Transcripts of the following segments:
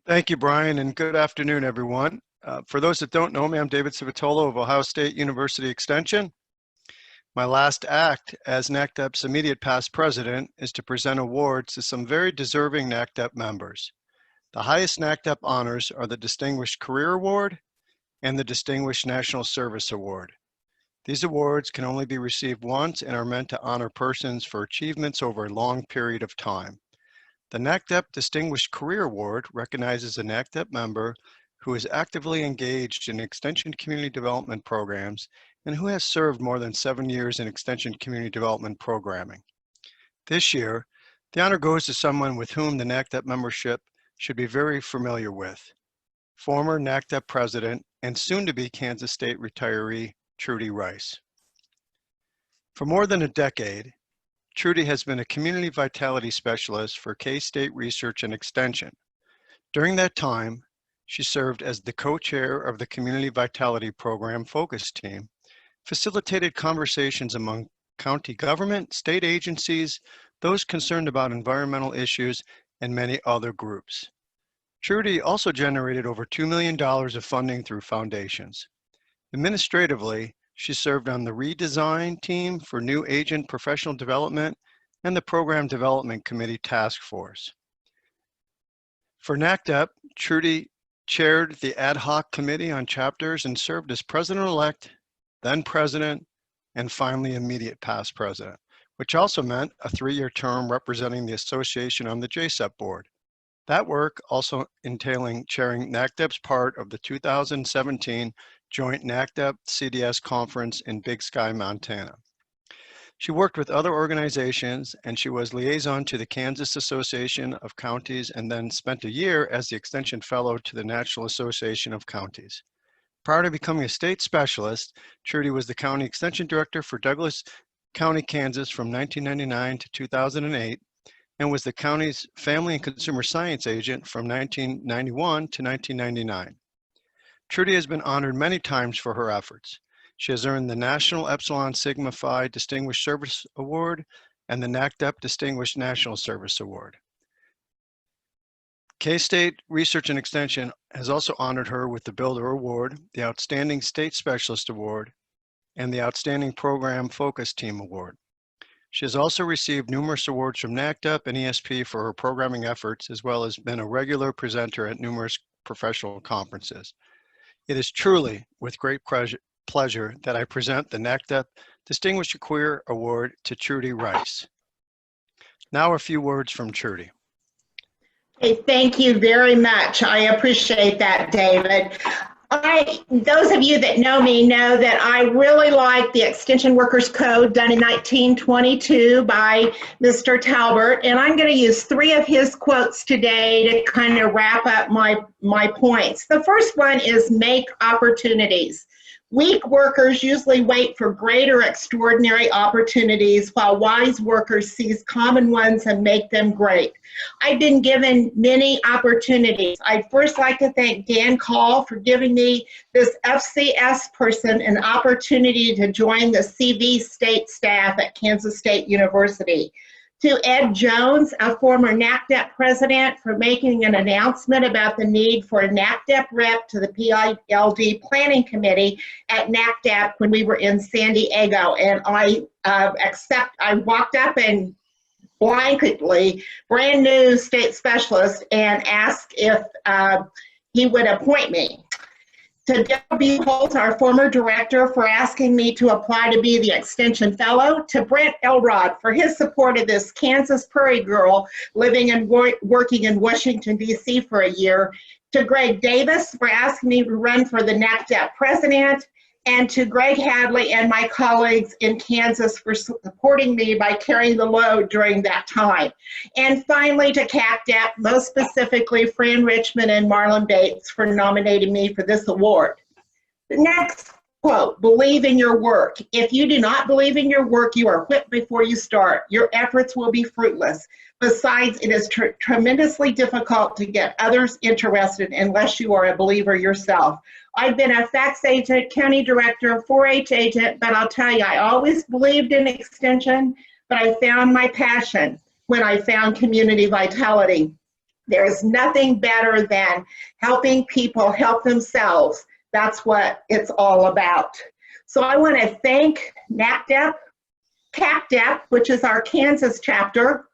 Thank you, Brian, and good afternoon, everyone. For those that don't know me, I'm David Civitolo of Ohio State University Extension. My last act as NACDEP's immediate past president is to present awards to some very deserving NACDEP members. The highest NACDEP honors are the Distinguished Career Award and the Distinguished National Service Award. These awards can only be received once and are meant to honor persons for achievements over a long period of time. The NACDEP Distinguished Career Award recognizes a NACDEP member who is actively engaged in Extension community development programs and who has served more than 7 years in Extension community development programming. This year, the honor goes to someone with whom the NACDEP membership should be very familiar with, former NACDEP president and soon-to-be Kansas State retiree, Trudy Rice. For more than a decade, Trudy has been a community vitality specialist for K-State Research and Extension. During that time, she served as the co-chair of the Community Vitality Program Focus Team, facilitated conversations among county government, state agencies, those concerned about environmental issues, and many other groups. Trudy also generated over $2 million of funding through foundations. Administratively, she served on the redesign team for new agent professional development and the Program Development Committee Task Force. For NACDEP, Trudy chaired the ad hoc committee on chapters and served as president-elect, then president, and finally immediate past president, which also meant a 3-year term representing the association on the JSEP board. That work also entailing chairing NACDEP's part of the 2017 joint NACDEP CDS conference in Big Sky, Montana. She worked with other organizations and she was liaison to the Kansas Association of Counties and then spent a year as the Extension Fellow to the National Association of Counties. Prior to becoming a state specialist, Trudy was the County Extension Director for Douglas County, Kansas from 1999 to 2008 and was the county's Family and Consumer Science Agent from 1991 to 1999. Trudy has been honored many times for her efforts. She has earned the National Epsilon Sigma Phi Distinguished Service Award and the NACDEP Distinguished National Service Award. K-State Research and Extension has also honored her with the Builder Award, the Outstanding State Specialist Award, and the Outstanding Program Focus Team Award. She has also received numerous awards from NACDEP and ESP for her programming efforts, as well as been a regular presenter at numerous professional conferences. It is truly with great pleasure that I present the NACDEP Distinguished Career Award to Trudy Rice. Now a few words from Trudy. Hey, thank you very much. I appreciate that, David. Those of you that know me know that I really like the Extension Workers Code done in 1922 by Mr. Talbert, and I'm going to use 3 of his quotes today to kind of wrap up my points. The first one is make opportunities. Weak workers usually wait for greater extraordinary opportunities, while wise workers seize common ones and make them great. I've been given many opportunities. I'd first like to thank Dan Call for giving me this FCS person an opportunity to join the CV state staff at Kansas State University. To Ed Jones, a former NACDEP president, for making an announcement about the need for a NACDEP rep to the PILD Planning Committee at NACDEP when we were in San Diego. And I walked up and blanketly, brand new state specialist, and asked if he would appoint me. To W. Holt, our former director, for asking me to apply to be the Extension Fellow. To Brent Elrod for his support of this Kansas Prairie girl living and working in Washington, D.C. for a year. To Greg Davis for asking me to run for the NACDEP president. And to Greg Hadley and my colleagues in Kansas for supporting me by carrying the load during that time. And finally to CACDEP, most specifically Fran Richmond and Marlon Bates for nominating me for this award. The next quote, believe in your work. If you do not believe in your work, you are whipped before you start. Your efforts will be fruitless. Besides, it is tremendously difficult to get others interested unless you are a believer yourself. I've been a fax agent, county director, 4-H agent, but I'll tell you, I always believed in extension, but I found my passion when I found community vitality. There's nothing better than helping people help themselves. That's what it's all about. So I want to thank NACDEP, CACDEP, which is our Kansas chapter,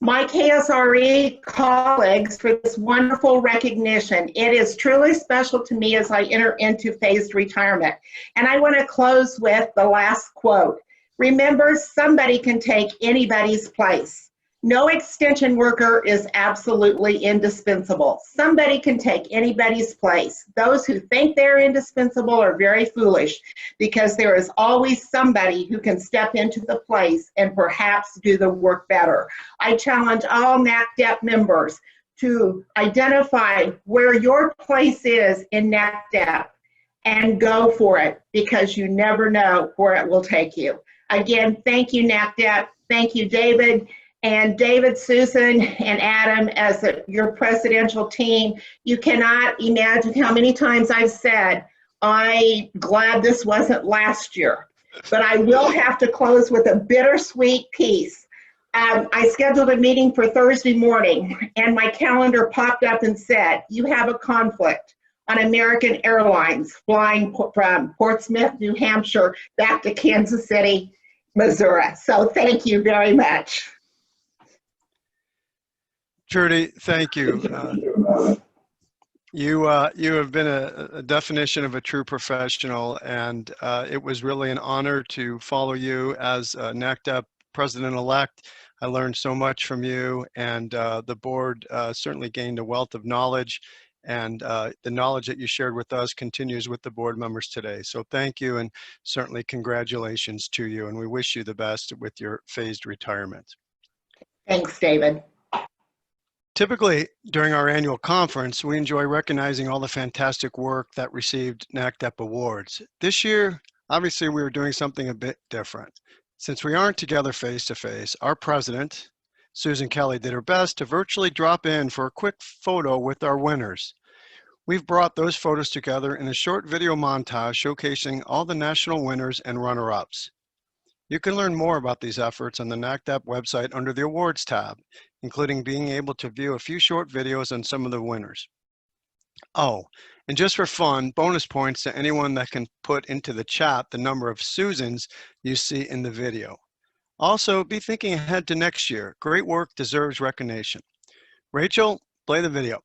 my KSRE colleagues for this wonderful recognition. It is truly special to me as I enter into phased retirement. And I want to close with the last quote. Remember, somebody can take anybody's place. No extension worker is absolutely indispensable. Somebody can take anybody's place. Those who think they're indispensable are very foolish, because there is always somebody who can step into the place and perhaps do the work better. I challenge all NACDEP members to identify where your place is in NACDEP and go for it, because you never know where it will take you. Again, thank you, NACDEP. Thank you, David. And David, Susan, and Adam, as your presidential team, you cannot imagine how many times I've said, I'm glad this wasn't last year. But I will have to close with a bittersweet piece. I scheduled a meeting for Thursday morning, and my calendar popped up and said, you have a conflict on American Airlines flying from Portsmouth, New Hampshire, back to Kansas City, Missouri. So thank you very much. Trudy, thank you. You have been a definition of a true professional, and it was really an honor to follow you as NACDEP president-elect. I learned so much from you, and the board certainly gained a wealth of knowledge, and the knowledge that you shared with us continues with the board members today. So thank you, and certainly congratulations to you, and we wish you the best with your phased retirement. Thanks, David. Typically, during our annual conference, we enjoy recognizing all the fantastic work that received NACDEP Awards. This year, obviously, we were doing something a bit different. Since we aren't together face-to-face, our president, Susan Kelly, did her best to virtually drop in for a quick photo with our winners. We've brought those photos together in a short video montage showcasing all the national winners and runner-ups. You can learn more about these efforts on the NACDEP website under the Awards tab, including being able to view a few short videos on some of the winners. Oh, and just for fun, bonus points to anyone that can put into the chat the number of Susans you see in the video. Also, be thinking ahead to next year. Great work deserves recognition. Rachel, play the video.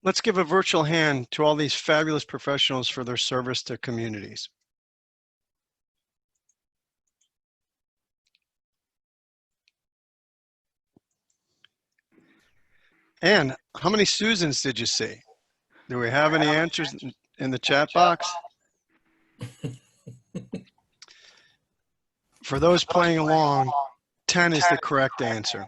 Let's give a virtual hand to all these fabulous professionals for their service to communities. And how many Susans did you see? Do we have any answers in the chat box? For those playing along, 10 is the correct answer.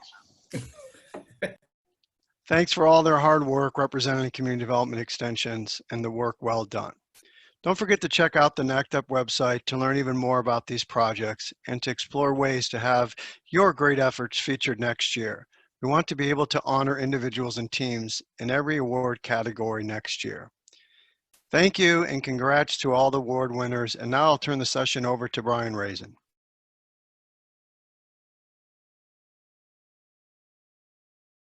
Thanks for all their hard work representing community development extensions and the work well done. Don't forget to check out the NACDEP website to learn even more about these projects and to explore ways to have your great efforts featured next year. We want to be able to honor individuals and teams in every award category next year. Thank you and congrats to all the award winners. And now I'll turn the session over to Brian Raison.